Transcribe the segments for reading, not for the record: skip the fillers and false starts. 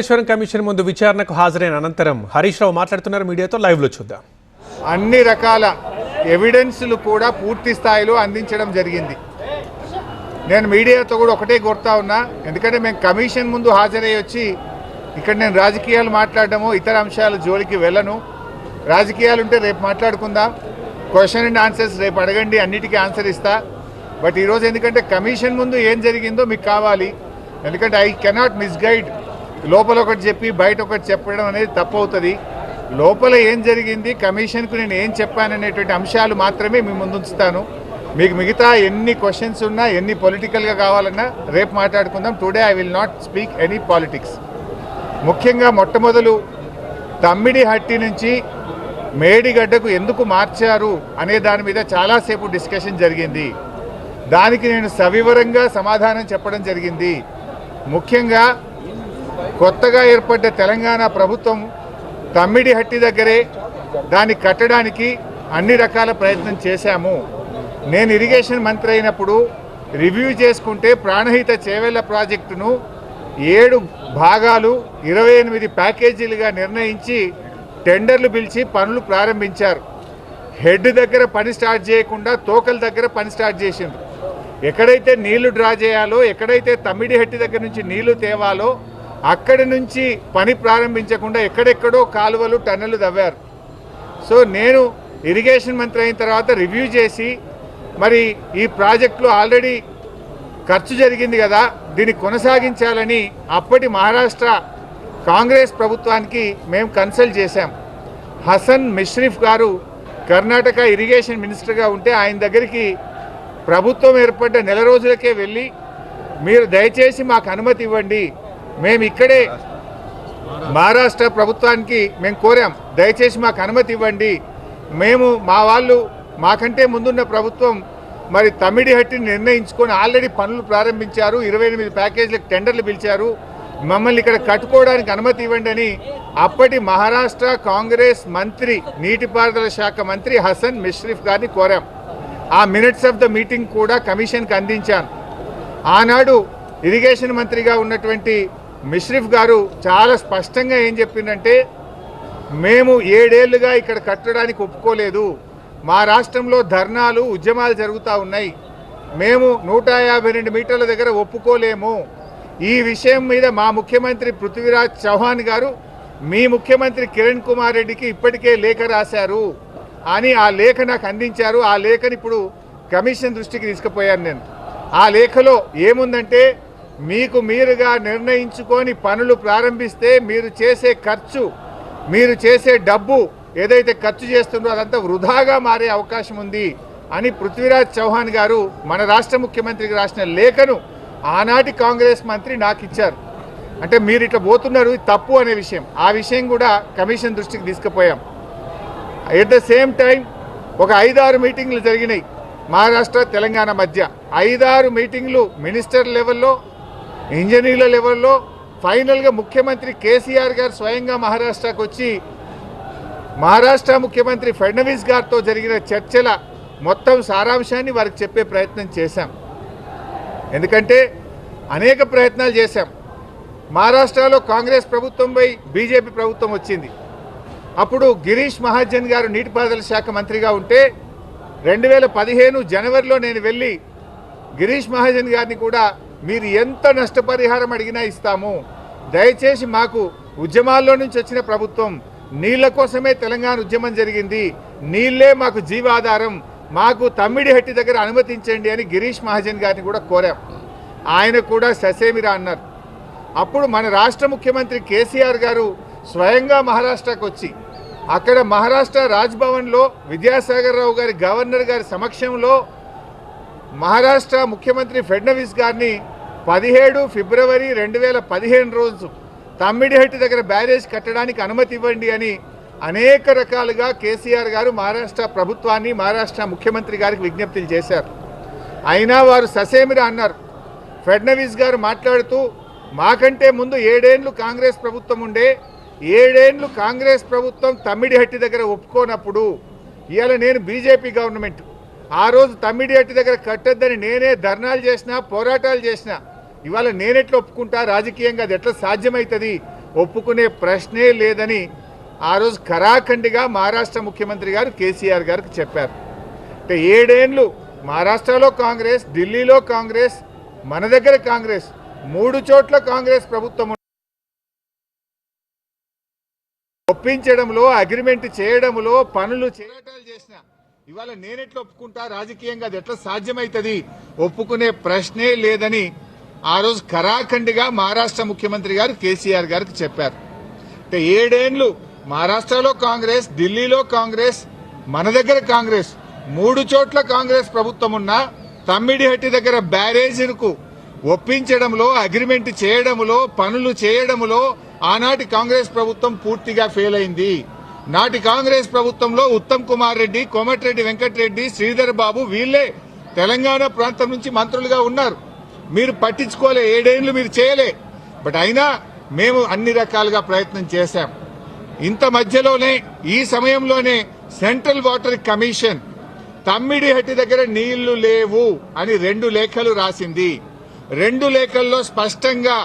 Kaleshwaram commission ముందు విచారణకు హాజరైన అనంతరం హరీష్ రావు మాట్లాడుతున్నారు. మీడియాతో లైవ్ లో చూద్దాం. అన్ని రకాల ఎవిడెన్స్లు కూడా పూర్తి స్థాయిలో అందించడం జరిగింది. నేను మీడియాతో కూడా ఒకటే కోరుతా ఉన్నా, ఎందుకంటే మేము కమిషన్ ముందు హాజరై వచ్చి ఇక్కడ నేను రాజకీయాలు మాట్లాడడము ఇతర అంశాల జోలికి వెళ్ళను. రాజకీయాలు ఉంటే రేపు మాట్లాడుకుందాం, క్వశ్చన్ అండ్ ఆన్సర్స్ రేపు అడగండి, అన్నిటికీ ఆన్సర్ ఇస్తా. బట్ ఈరోజు ఎందుకంటే కమిషన్ ముందు ఏం జరిగిందో మీకు కావాలి, ఎందుకంటే ఐ కెనాట్ మిస్గైడ్. లోపల ఒకటి చెప్పి బయట ఒకటి చెప్పడం అనేది తప్పు అవుతుంది. లోపల ఏం జరిగింది, కమిషన్కు నేను ఏం చెప్పాననేటువంటి అంశాలు మాత్రమే మీ ముందు ఉంచుతాను. మీకు మిగతా ఎన్ని క్వశ్చన్స్ ఉన్నా ఎన్ని పొలిటికల్గా కావాలన్నా రేపు మాట్లాడుకుందాం. Today I will not speak any politics. ముఖ్యంగా మొట్టమొదలు తమ్మిడిహట్టి నుంచి మేడిగడ్డకు ఎందుకు మార్చారు అనే దాని మీద చాలాసేపు డిస్కషన్ జరిగింది. దానికి నేను సవివరంగా సమాధానం చెప్పడం జరిగింది. ముఖ్యంగా కొత్తగా ఏర్పడ్డ తెలంగాణ ప్రభుత్వం తమ్మిడిహట్టి దగ్గరే దాన్ని కట్టడానికి అన్ని రకాల ప్రయత్నం చేశాము. నేను ఇరిగేషన్ మంత్రి అయినప్పుడు రివ్యూ చేసుకుంటే ప్రాణహిత చేవెళ్ల ప్రాజెక్టును 7 భాగాలు 28 ప్యాకేజీలుగా నిర్ణయించి టెండర్లు పిలిచి పనులు ప్రారంభించారు. హెడ్ దగ్గర పని స్టార్ట్ చేయకుండా తోకల దగ్గర పని స్టార్ట్ చేసిండ్రు. ఎక్కడైతే నీళ్లు డ్రా చేయాలో, ఎక్కడైతే తమ్మిడిహట్టి దగ్గర నుంచి నీళ్లు తేవాలో అక్కడి నుంచి పని ప్రారంభించకుండా ఎక్కడెక్కడో కాలువలు టన్నెలు తవ్వారు. సో నేను ఇరిగేషన్ మంత్రి అయిన తర్వాత రివ్యూ చేసి మరి ఈ ప్రాజెక్టులో ఆల్రెడీ ఖర్చు జరిగింది కదా, దీన్ని కొనసాగించాలని అప్పటి మహారాష్ట్ర కాంగ్రెస్ ప్రభుత్వానికి మేము కన్సల్ట్ చేశాం. హసన్ మిష్రిఫ్ గారు కర్ణాటక ఇరిగేషన్ మినిస్టర్గా ఉంటే ఆయన దగ్గరికి ప్రభుత్వం ఏర్పడ్డ నెల రోజులకే వెళ్ళి మీరు దయచేసి మాకు అనుమతి ఇవ్వండి, మేము ఇక్కడే మహారాష్ట్ర ప్రభుత్వానికి మేము కోరాం, దయచేసి మాకు అనుమతి ఇవ్వండి, మేము మా వాళ్ళు మాకంటే ముందున్న ప్రభుత్వం మరి తమ్మిడిహట్టిని నిర్ణయించుకొని ఆల్రెడీ పనులు ప్రారంభించారు, 28 ప్యాకేజీలకు టెండర్లు పిలిచారు, మమ్మల్ని ఇక్కడ కట్టుకోవడానికి అనుమతి ఇవ్వండి అని అప్పటి మహారాష్ట్ర కాంగ్రెస్ మంత్రి నీటిపారుదల శాఖ మంత్రి హసన్ మిష్రిఫ్ గారిని కోరాం. ఆ మినిట్స్ ఆఫ్ ద మీటింగ్ కూడా కమిషన్కి అందించాను. ఆనాడు ఇరిగేషన్ మంత్రిగా ఉన్నటువంటి మిష్రిఫ్ గారు చాలా స్పష్టంగా ఏం చెప్పిందంటే, మేము 7 ఏళ్లుగా ఇక్కడ కట్టడానికి ఒప్పుకోలేదు, మా రాష్ట్రంలో ధర్నాలు ఉద్యమాలు జరుగుతూ ఉన్నాయి, మేము 152 మీటర్ల దగ్గర ఒప్పుకోలేము, ఈ విషయం మీద మా ముఖ్యమంత్రి పృథ్వీరాజ్ చౌహాన్ గారు మీ ముఖ్యమంత్రి కిరణ్ కుమార్ రెడ్డికి ఇప్పటికే లేఖ రాశారు అని ఆ లేఖ నాకు అందించారు. ఆ లేఖని ఇప్పుడు కమిషన్ దృష్టికి తీసుకుపోయాను నేను. ఆ లేఖలో ఏముందంటే, మీకు మీరుగా నిర్ణయించుకొని పనులు ప్రారంభిస్తే మీరు చేసే ఖర్చు, మీరు చేసే డబ్బు ఏదైతే ఖర్చు చేస్తుందో అదంతా వృధాగా మారే అవకాశం ఉంది అని పృథ్వీరాజ్ చౌహాన్ గారు మన రాష్ట్ర ముఖ్యమంత్రికి రాసిన లేఖను ఆనాటి కాంగ్రెస్ మంత్రి నాకు ఇచ్చారు. అంటే మీరు ఇట్లా పోతున్నారు, తప్పు అనే విషయం, ఆ విషయం కూడా కమిషన్ దృష్టికి తీసుకుపోయాం. ఎట్ ద సేమ్ టైం ఒక 5-6 మీటింగ్లు జరిగినాయి మహారాష్ట్ర తెలంగాణ మధ్య. 5-6 మీటింగ్లు మినిస్టర్ లెవెల్లో, ఇంజనీర్ల లెవెల్లో, ఫైనల్గా ముఖ్యమంత్రి కేసీఆర్ గారు స్వయంగా మహారాష్ట్రకు వచ్చి మహారాష్ట్ర ముఖ్యమంత్రి ఫడ్నవీస్ గారితో జరిగిన చర్చల మొత్తం సారాంశాన్ని వారికి చెప్పే ప్రయత్నం చేశాం. ఎందుకంటే అనేక ప్రయత్నాలు చేశాం. మహారాష్ట్రలో కాంగ్రెస్ ప్రభుత్వంపై బీజేపీ ప్రభుత్వం వచ్చింది. అప్పుడు గిరీష్ మహాజన్ గారు నీటిపారుదల శాఖ మంత్రిగా ఉంటే 2015 జనవరిలో నేను వెళ్ళి గిరీష్ మహాజన్ గారిని కూడా మీరు ఎంత నష్టపరిహారం అడిగినా ఇస్తాము, దయచేసి మాకు ఉద్యమాల్లో నుంచి వచ్చిన ప్రభుత్వం, నీళ్ల కోసమే తెలంగాణ ఉద్యమం జరిగింది, నీళ్లే మాకు జీవాధారం, మాకు తమ్మిడిహట్టి దగ్గర అనుమతించండి అని గిరీష్ మహాజన్ గారిని కూడా కోరాం. ఆయన కూడా ససేమిరా అన్నారు. అప్పుడు మన రాష్ట్ర ముఖ్యమంత్రి కేసీఆర్ గారు స్వయంగా మహారాష్ట్రకు వచ్చి అక్కడ మహారాష్ట్ర రాజ్భవన్లో విద్యాసాగర్ రావు గారి గవర్నర్ గారి సమక్షంలో మహారాష్ట్ర ముఖ్యమంత్రి ఫడ్నవీస్ గారిని 17 ఫిబ్రవరి 2015 రోజు తమ్మిడిహట్టి దగ్గర బ్యారేజ్ కట్టడానికి అనుమతి ఇవ్వండి అని అనేక రకాలుగా కేసీఆర్ గారు మహారాష్ట్ర ప్రభుత్వాన్ని, మహారాష్ట్ర ముఖ్యమంత్రి గారికి విజ్ఞప్తులు చేశారు. అయినా వారు ససేమిరా అన్నారు. ఫడ్నవీస్ గారు మాట్లాడుతూ, మాకంటే ముందు 7 ఏళ్ళు కాంగ్రెస్ ప్రభుత్వం ఉండే, 7 ఏళ్ళు కాంగ్రెస్ ప్రభుత్వం తమ్మిడిహట్టి దగ్గర ఒప్పుకోనప్పుడు ఇవాళ నేను బీజేపీ గవర్నమెంట్, ఆ రోజు తమ్మిడిహట్టి దగ్గర కట్టొద్దని నేనే ధర్నాలు చేసినా, పోరాటాలు చేసినా, ఇవాళ నేనెట్లా ఒప్పుకుంటా, రాజకీయంగా అది ఎట్లా సాధ్యమవుతుంది, ఒప్పుకునే ప్రశ్నే లేదని ఆ రోజు ఖరాఖండిగా మహారాష్ట్ర ముఖ్యమంత్రి గారు కేసీఆర్ గారికి చెప్పారు. అంటే 7 ఏళ్ళు మహారాష్ట్రలో కాంగ్రెస్, ఢిల్లీలో కాంగ్రెస్, మన దగ్గర కాంగ్రెస్, 3 చోట్ల కాంగ్రెస్ ప్రభుత్వం ఒప్పించడంలో, అగ్రిమెంట్ చేయడంలో, పనులు చేయటాలు చేసిన ఇవాళ నేనెట్లా ఒప్పుకుంటా? రాజకీయంగా అది ఎట్లా సాధ్యమవుతుంది? ఒప్పుకునే ప్రశ్నే లేదని ఆ రోజు ఖరాఖండిగా మహారాష్ట్ర ముఖ్యమంత్రి గారు కేసీఆర్ గారికి చెప్పారు. అంటే 7 ఏళ్ళు మహారాష్ట్రలో కాంగ్రెస్, ఢిల్లీలో కాంగ్రెస్, మన దగ్గర కాంగ్రెస్, 3 చోట్ల కాంగ్రెస్ ప్రభుత్వం ఉన్నా తమ్మిడిహట్టి దగ్గర బ్యారేజీలకు ఒప్పించడంలో, అగ్రిమెంట్ చేయడంలో, పనులు చేయడంలో ఆనాటి కాంగ్రెస్ ప్రభుత్వం పూర్తిగా ఫెయిల్ అయింది. నాటి కాంగ్రెస్ ప్రభుత్వంలో ఉత్తమ్ కుమార్ రెడ్డి, కోమటిరెడ్డి వెంకటరెడ్డి, శ్రీధర్ బాబు వీళ్లే తెలంగాణ ప్రాంతం నుంచి మంత్రులుగా ఉన్నారు. మీరు పట్టించుకోలే, 7 ఏళ్లు మీరు చేయలే. బట్ అయినా మేము అన్ని రకాలుగా ప్రయత్నం చేశాం. ఇంత మధ్యలోనే, ఈ సమయంలోనే సెంట్రల్ వాటర్ కమిషన్ తమ్మిడిహట్టి దగ్గర నీళ్లు లేవు అని 2 లేఖలు రాసింది. 2 లేఖల్లో స్పష్టంగా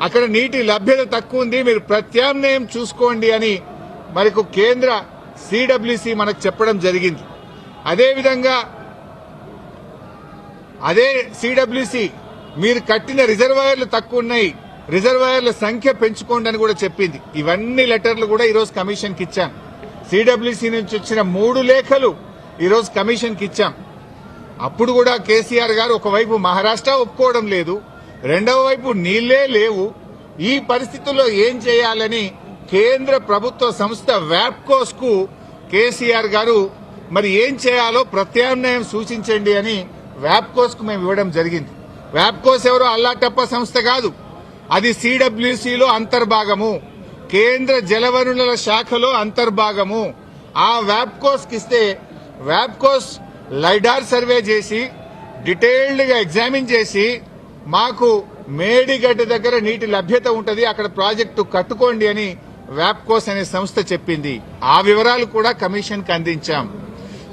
అక్కడ నీటి లభ్యత తక్కువ ఉంది, మీరు ప్రత్యామ్నాయం చూసుకోండి అని మనకు కేంద్ర సిడబ్ల్యూసి మనకు చెప్పడం జరిగింది. అదేవిధంగా అదే సిడబ్ల్యూసి మీరు కట్టిన రిజర్వాయర్లు తక్కువ ఉన్నాయి, రిజర్వాయర్ల సంఖ్య పెంచుకోండి అని కూడా చెప్పింది. ఇవన్నీ లెటర్లు కూడా ఈరోజు కమిషన్కి ఇచ్చాం. సిడబ్ల్యూసి నుంచి వచ్చిన 3 లేఖలు ఈరోజు కమిషన్కి ఇచ్చాం. అప్పుడు కూడా కేసీఆర్ గారు ఒకవైపు మహారాష్ట్ర ఒప్పుకోవడం లేదు, రెండవ వైపు నీళ్లే లేవు. ఈ పరిస్థితుల్లో ఏం చేయాలని కేంద్ర ప్రభుత్వ సంస్థ వ్యాప్కోస్ కు కేసీఆర్ గారు మరి ఏం చేయాలో ప్రత్యామ్నాయం సూచించండి అని వ్యాప్కోస్ కు మేము ఇవ్వడం జరిగింది. వ్యాప్కోస్ ఎవరో అల్లాటప్ప సంస్థ కాదు, అది సిడబ్ల్యూసిలో అంతర్భాగము, కేంద్ర జలవనరుల శాఖలో అంతర్భాగము. ఆ వ్యాప్కోస్ కి ఇస్తే వ్యాప్కోస్ లైడార్ సర్వే చేసి డీటెయిల్డ్ గా ఎగ్జామిన్ చేసి మాకు మేడిగడ్డ దగ్గర నీటి లభ్యత ఉంటది, అక్కడ ప్రాజెక్టు కట్టుకోండి అని వ్యాప్కోస్ అనే సంస్థ చెప్పింది. ఆ వివరాలు కూడా కమిషన్ కి అందించాం.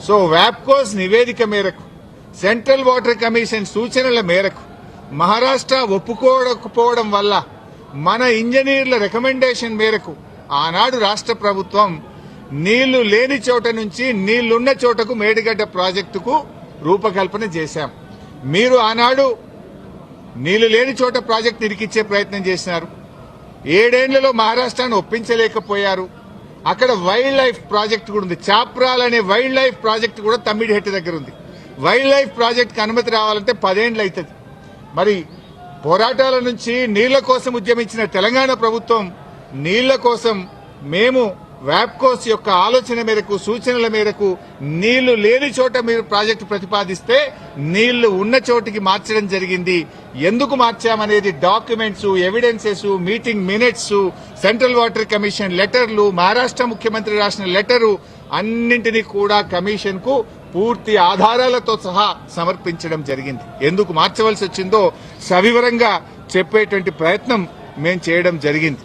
సో వ్యాప్కోస్ నివేదిక మేరకు, సెంట్రల్ వాటర్ కమిషన్ సూచనల మేరకు మహారాష్ట్ర ఒప్పుకోకపోవడం వల్ల మన ఇంజనీర్ల రికమెండేషన్ మేరకు ఆనాడు రాష్ట్ర ప్రభుత్వం నీళ్లు లేని చోట నుంచి నీళ్లున్న చోటకు మేడిగడ్డ ప్రాజెక్టుకు రూపకల్పన చేశాం. మీరు ఆనాడు నీళ్లు లేని చోట ప్రాజెక్టు ఇరికిచ్చే ప్రయత్నం చేసినారు. 7 ఏళ్లలో మహారాష్ట్రాన్ని ఒప్పించలేకపోయారు. అక్కడ వైల్డ్ లైఫ్ ప్రాజెక్టు కూడా ఉంది, చాప్రాల్ అనే వైల్డ్ లైఫ్ ప్రాజెక్టు కూడా తమ్మిడిహట్టి దగ్గర ఉంది. వైల్డ్ లైఫ్ ప్రాజెక్టుకి అనుమతి రావాలంటే 10 ఏళ్లు అవుతుంది. మరి పోరాటాల నుంచి నీళ్ల కోసం ఉద్యమించిన తెలంగాణ ప్రభుత్వం నీళ్ల కోసం మేము వ్యాప్కోస్ యొక్క ఆలోచన మేరకు, సూచనల మేరకు నీళ్లు లేని చోట మీరు ప్రాజెక్టు ప్రతిపాదిస్తే నీళ్లు ఉన్న చోటికి మార్చడం జరిగింది. ఎందుకు మార్చామనేది documents, evidences, meeting minutes, central water commission లెటర్లు, మహారాష్ట్ర ముఖ్యమంత్రి రాసిన లెటరు అన్నింటినీ కూడా కమిషన్ కు పూర్తి ఆధారాలతో సహా సమర్పించడం జరిగింది. ఎందుకు మార్చవలసి వచ్చిందో సవివరంగా చెప్పేటువంటి ప్రయత్నం మేము చేయడం జరిగింది.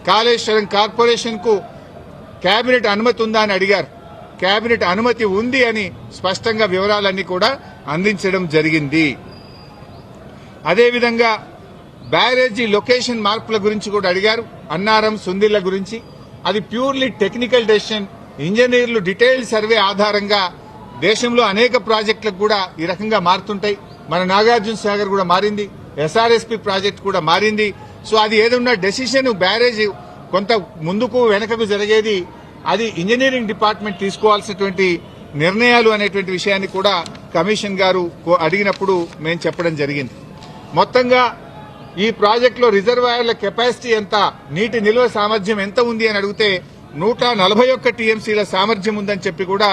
కాళేశ్వరం కార్పొరేషన్ కు కేబినెట్ అనుమతి ఉందా అని అడిగారు. కేబినెట్ అనుమతి ఉంది అని స్పష్టంగా వివరాలన్నీ కూడా అందించడం జరిగింది. అదేవిధంగా బ్యారేజీ లొకేషన్ మార్పుల గురించి కూడా అడిగారు. అన్నారం, సుందిళ్ల గురించి అది ప్యూర్లీ టెక్నికల్ డెసిషన్. ఇంజనీర్లు డీటెయిల్డ్ సర్వే ఆధారంగా దేశంలో అనేక ప్రాజెక్టులకు కూడా ఈ రకంగా మారుతుంటాయి. మన నాగార్జున సాగర్ కూడా మారింది, ఎస్ఆర్ఎస్పీ ప్రాజెక్ట్ కూడా మారింది. సో అది ఏదన్నా డెసిషన్ బ్యారేజ్ కొంత ముందుకు వెనకకు జరిగేది అది ఇంజనీరింగ్ డిపార్ట్మెంట్ తీసుకోవాల్సినటువంటి నిర్ణయాలు అనేటువంటి విషయాన్ని కూడా కమిషన్ గారు అడిగినప్పుడు మేము చెప్పడం జరిగింది. మొత్తంగా ఈ ప్రాజెక్టులో రిజర్వాయర్ల కెపాసిటీ ఎంత, నీటి నిల్వ సామర్థ్యం ఎంత ఉంది అని అడిగితే 141 టీఎంసీల సామర్థ్యం ఉందని చెప్పి కూడా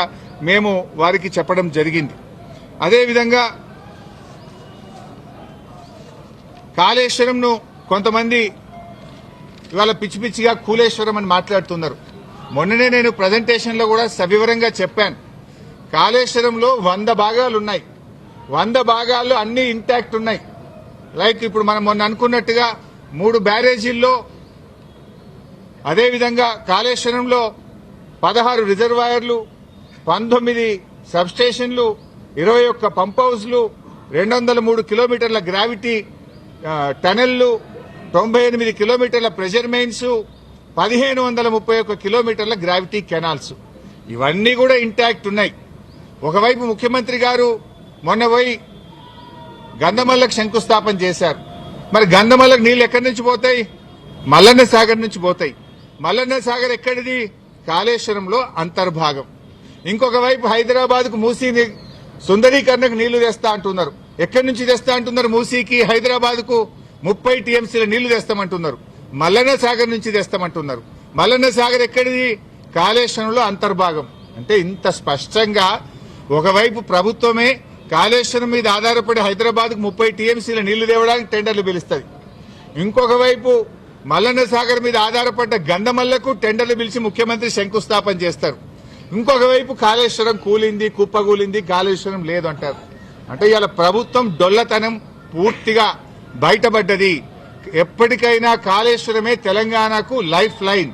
మేము వారికి చెప్పడం జరిగింది. అదేవిధంగా కాళేశ్వరంను కొంతమంది ఇవాళ పిచ్చి పిచ్చిగా కూలేశ్వరం అని మాట్లాడుతున్నారు. మొన్ననే నేను ప్రజెంటేషన్లో కూడా సవివరంగా చెప్పాను. కాళేశ్వరంలో 100 భాగాలు ఉన్నాయి, 100 భాగాల్లో అన్ని ఇంటాక్ట్ ఉన్నాయి. లైక్ ఇప్పుడు మనం మొన్న అనుకున్నట్టుగా 3 బ్యారేజీల్లో, అదేవిధంగా కాళేశ్వరంలో 16 రిజర్వాయర్లు, 19 సబ్స్టేషన్లు, 21 పంప్ హౌస్లు, 203 కిలోమీటర్ల గ్రావిటీ టనెళ్లు, 98 కిలోమీటర్ల ప్రెషర్ మెయిన్స్, 1531 కిలోమీటర్ల గ్రావిటీ కెనాల్స్, ఇవన్నీ కూడా ఇంటాక్ట్ ఉన్నాయి. ఒకవైపు ముఖ్యమంత్రి గారు మొన్న పోయి గంధమల్లకు శంకుస్థాపన చేశారు. మరి గంధమల్లకు నీళ్ళు ఎక్కడి నుంచి పోతాయి? మల్లన్న సాగర్ నుంచి పోతాయి. మల్లన్న సాగర్ ఎక్కడిది? కాళేశ్వరంలో అంతర్భాగం. ఇంకొక వైపు హైదరాబాద్కు మూసీ సుందరీకరణకు నీళ్లు తెస్తా అంటున్నారు. ఎక్కడి నుంచి తెస్తా అంటున్నారు? మూసీకి హైదరాబాద్కు 30 టీఎంసీల నీళ్లు తెస్తామంటున్నారు. మల్లన్న సాగర్ నుంచి తెస్తామంటున్నారు. మల్లన్న సాగర్ ఎక్కడిది? కాళేశ్వరంలో అంతర్భాగం. అంటే ఇంత స్పష్టంగా ఒకవైపు ప్రభుత్వమే కాళేశ్వరం మీద ఆధారపడి హైదరాబాద్కు 30 టీఎంసీల నీళ్లు తేవడానికి టెండర్లు పిలుస్తుంది. ఇంకొక వైపు మల్లన్న సాగర్ మీద ఆధారపడ్డ గంధమల్లకు టెండర్లు పిలిచి ముఖ్యమంత్రి శంకుస్థాపన చేస్తారు. ఇంకొక వైపు కాళేశ్వరం కూలింది, కుప్పగూలింది, కాళేశ్వరం లేదు అంటారు. అంటే ఇవాళ ప్రభుత్వం డొల్లతనం పూర్తిగా బయటపడ్డది. ఎప్పటికైనా కాళేశ్వరమే తెలంగాణకు లైఫ్ లైన్,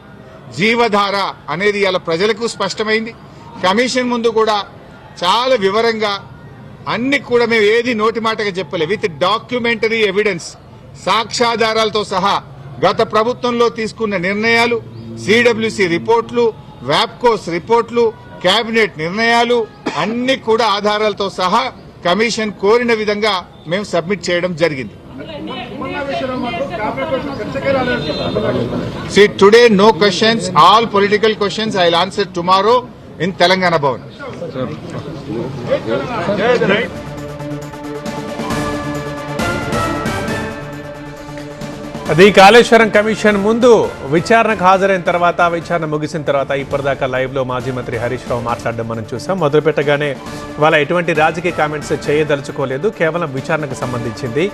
జీవధార అనేది ఇవాళ ప్రజలకు స్పష్టమైంది. కమిషన్ ముందు కూడా చాలా వివరంగా అన్ని కూడా మేము ఏది నోటి మాటగా చెప్పలే, విత్ డాక్యుమెంటరీ ఎవిడెన్స్, సాక్ష్యాధారాలతో సహా గత ప్రభుత్వంలో తీసుకున్న నిర్ణయాలు, సిడబ్ల్యూసి రిపోర్ట్లు, వ్యాప్కోస్ రిపోర్ట్లు, కేబినెట్ నిర్ణయాలు అన్ని కూడా ఆధారాలతో సహా కమిషన్ కోరిన విధంగా మేము సబ్మిట్ చేయడం జరిగింది. See, today no questions, all political questions I will answer tomorrow in Telangana Bhavan. అది కాళేశ్వరం కమిషన్ ముందు విచారణకు హాజరైన తర్వాత, విచారణ ముగిసిన తర్వాత ఇప్పటిదాకా లైవ్లో మాజీ మంత్రి హరీష్ రావు మాట్లాడడం మనం చూసాం. మొదలుపెట్టగానే వాళ్ళ ఎటువంటి రాజకీయ కామెంట్స్ చేయదలుచుకోలేదు, కేవలం విచారణకు సంబంధించింది.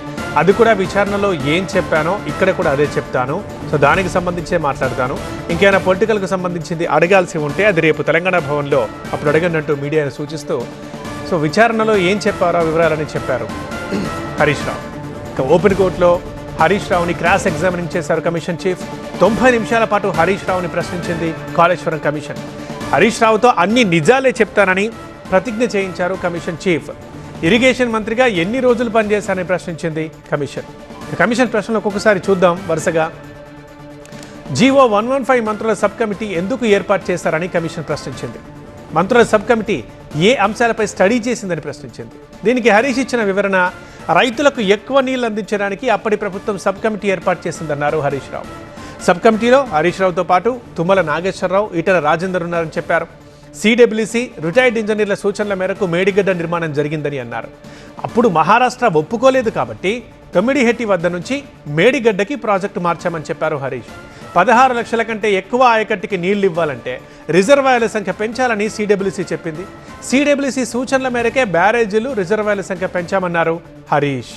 అది కూడా విచారణలో ఏం చెప్పానో ఇక్కడ కూడా అదే చెప్తాను, సో దానికి సంబంధించే మాట్లాడతాను. ఇంకేమైనా పొలిటికల్కు సంబంధించింది అడగాల్సి ఉంటే అది రేపు తెలంగాణ భవన్లో అప్పుడు అడగండి మీడియాను సూచిస్తూ సో విచారణలో ఏం చెప్పారో వివరాలని చెప్పారు హరీష్ రావు. ఇక ఓపెన్ కోర్టులో హరీష్ రావుని క్రాస్ ఎగ్జామినింగ్ చేశారు కమిషన్ చీఫ్. 90 నిమిషాల పాటు హరీష్ రావుని ప్రశ్నించింది కాళేశ్వరం కమిషన్. హరీష్ రావుతో అన్ని నిజాలే చెప్తానని ప్రతిజ్ఞ చేయించారు కమిషన్ చీఫ్. ఇరిగేషన్ మంత్రిగా ఎన్ని రోజులు పనిచేశారని ప్రశ్నించింది కమిషన్. కమిషన్ ప్రశ్నలు ఒక్కొక్కసారి చూద్దాం వరుసగా. జీవో 115 మంత్రుల సబ్ కమిటీ ఎందుకు ఏర్పాటు చేశారని కమిషన్ ప్రశ్నించింది. మంత్రుల సబ్ కమిటీ ఏ అంశాలపై స్టడీ చేసిందని ప్రశ్నించింది. దీనికి హరీష్ ఇచ్చిన వివరణ, రైతులకు ఎక్కువ నీళ్లు అందించడానికి అప్పటి ప్రభుత్వం సబ్ కమిటీ ఏర్పాటు చేసిందన్నారు హరీష్ రావు. సబ్ కమిటీలో హరీష్ రావుతో పాటు తుమ్మల నాగేశ్వరరావు, ఈటల రాజేందర్ ఉన్నారని చెప్పారు. సిడబ్ల్యూసి రిటైర్డ్ ఇంజనీర్ల సూచనల మేరకు మేడిగడ్డ నిర్మాణం జరిగిందని అన్నారు. అప్పుడు మహారాష్ట్ర ఒప్పుకోలేదు కాబట్టి తొమ్మిడిహెట్టి వద్ద నుంచి మేడిగడ్డకి ప్రాజెక్టు మార్చామని చెప్పారు హరీష్. 16 లక్షల కంటే ఎక్కువ ఆయకట్టుకి నీళ్లు ఇవ్వాలంటే రిజర్వాయర్ల సంఖ్య పెంచాలని సిడబ్ల్యూసి చెప్పింది. సిడబ్ల్యూసి సూచనల మేరకే బ్యారేజీలు, రిజర్వాయర్ల సంఖ్య పెంచామన్నారు హరీష్.